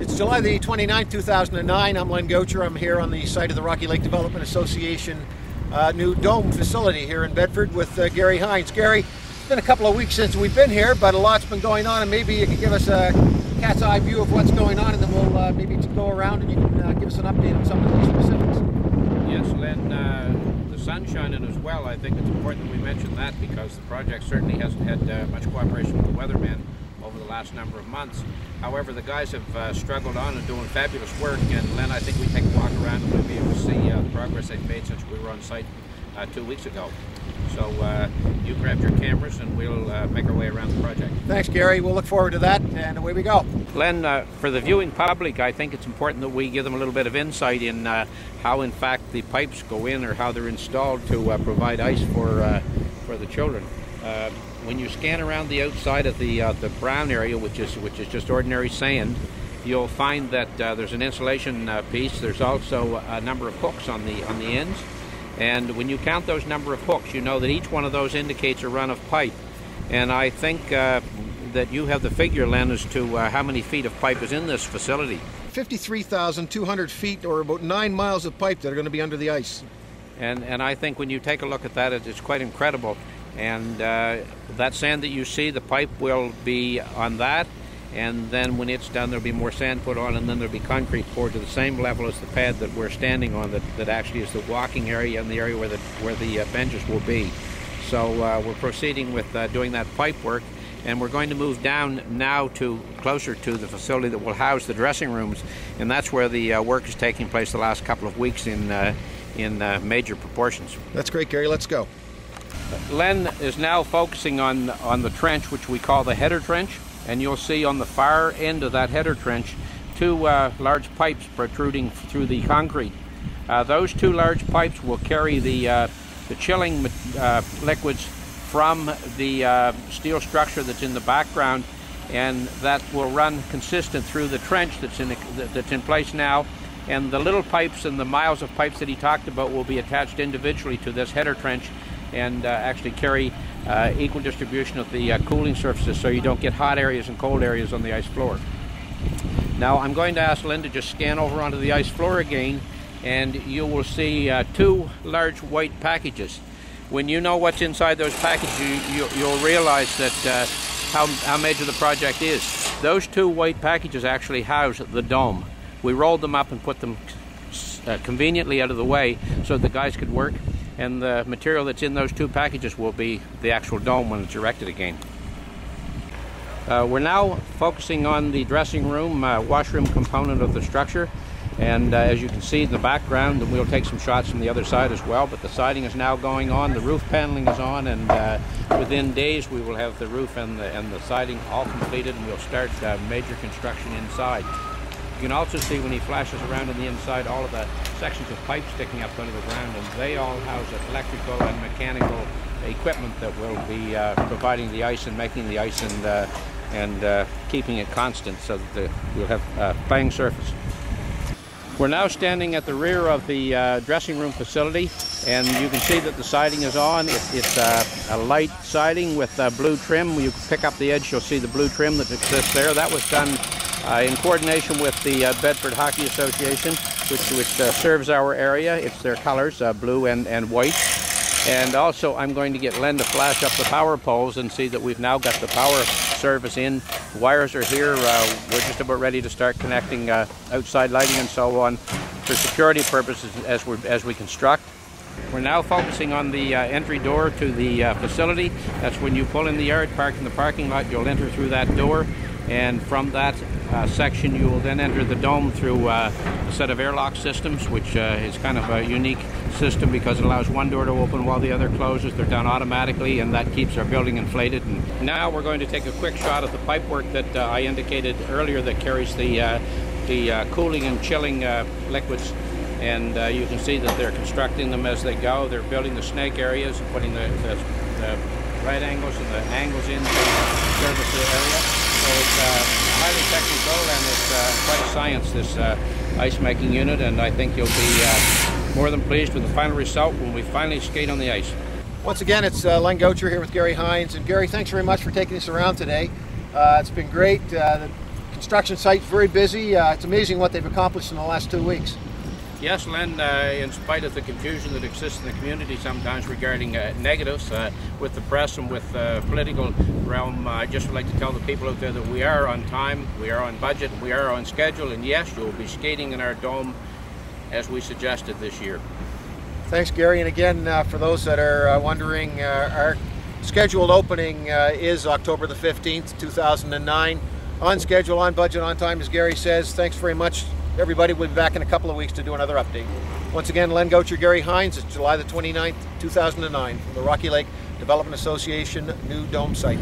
It's July the 29th, 2009. I'm Len Goucher. I'm here on the site of the Rocky Lake Development Association new dome facility here in Bedford with Gary Hines. Gary, it's been a couple of weeks since we've been here, but a lot's been going on, and maybe you can give us a cat's eye view of what's going on, and then we'll maybe go around and you can give us an update on some of these specifics. Yes, Len, the sun's shining as well. I think it's important that we mention that because the project certainly hasn't had much cooperation with the weathermen over the last number of months. However, the guys have struggled on and doing fabulous work, and Len, I think we take a walk around and we'll be able to see the progress they've made since we were on site 2 weeks ago. So you grab your cameras and we'll make our way around the project. Thanks, Gary. We'll look forward to that, and away we go. Len, for the viewing public, I think it's important that we give them a little bit of insight in how, in fact, the pipes go in or how they're installed to provide ice for the children. When you scan around the outside of the brown area, which is just ordinary sand, you'll find that there's an insulation piece. There's also a number of hooks on the ends, and when you count those number of hooks, you know that each one of those indicates a run of pipe. And I think that you have the figure, Len, as to how many feet of pipe is in this facility. 53,200 feet, or about 9 miles of pipe that are going to be under the ice. And I think when you take a look at that, it's quite incredible. And that sand that you see, the pipe will be on that, and then when it's done there'll be more sand put on, and then there'll be concrete poured to the same level as the pad that we're standing on, that actually is the walking area and the area where the benches will be. So we're proceeding with doing that pipe work, and we're going to move down now to closer to the facility that will house the dressing rooms, and that's where the work is taking place the last couple of weeks in major proportions. That's great, Gary. Let's go. Len is now focusing on the trench, which we call the header trench, and you'll see on the far end of that header trench two large pipes protruding through the concrete. Those two large pipes will carry the chilling liquids from the steel structure that's in the background, and that will run consistent through the trench that's in place now. And the little pipes and the miles of pipes that he talked about will be attached individually to this header trench and actually carry equal distribution of the cooling surfaces, so you don't get hot areas and cold areas on the ice floor. Now I'm going to ask Lynn to just scan over onto the ice floor again, and you will see two large white packages. When you know what's inside those packages, you'll realize that how major the project is. Those two white packages actually house the dome. We rolled them up and put them conveniently out of the way so the guys could work, and the material that's in those two packages will be the actual dome when it's erected again. We're now focusing on the dressing room, washroom component of the structure, and as you can see in the background, and we'll take some shots from the other side as well, but the siding is now going on, the roof paneling is on, and within days we will have the roof and the siding all completed, and we'll start major construction inside. You can also see when he flashes around on the inside all of the sections of pipe sticking up under the ground, and they all house electrical and mechanical equipment that will be providing the ice and making the ice and keeping it constant so that we'll have playing surface. We're now standing at the rear of the dressing room facility, and you can see that the siding is on. It's a light siding with blue trim. When you pick up the edge, you'll see the blue trim that exists there. That was done in coordination with the Bedford Hockey Association, which serves our area. It's their colors, blue and white. And also I'm going to get Len to flash up the power poles and see that we've now got the power service in. The wires are here. We're just about ready to start connecting outside lighting and so on for security purposes as we construct. We're now focusing on the entry door to the facility. That's when you pull in the yard, park in the parking lot, you'll enter through that door, and from that section you will then enter the dome through a set of airlock systems, which is kind of a unique system because it allows one door to open while the other closes. They're done automatically, and that keeps our building inflated. And now we're going to take a quick shot of the pipework that I indicated earlier that carries the cooling and chilling liquids. And you can see that they're constructing them as they go. They're building the snake areas and putting the right angles and the angles into service the area. So it's highly technical, and it's quite a science, this ice making unit, and I think you'll be more than pleased with the final result when we finally skate on the ice. Once again, it's Len Goucher here with Gary Hines. And Gary, thanks very much for taking us around today. It's been great. The construction site's very busy. It's amazing what they've accomplished in the last 2 weeks. Yes, Len, in spite of the confusion that exists in the community sometimes regarding negatives with the press and with the political realm, I just would like to tell the people out there that we are on time, we are on budget, we are on schedule, and yes, you will be skating in our dome as we suggested this year. Thanks, Gary. And again, for those that are wondering, our scheduled opening is October the 15th, 2009. On schedule, on budget, on time, as Gary says. Thanks very much, everybody. We'll be back in a couple of weeks to do another update. Once again, Len Goucher, Gary Hines. It's July the 29th, 2009 from the Rocky Lake Development Association new dome site.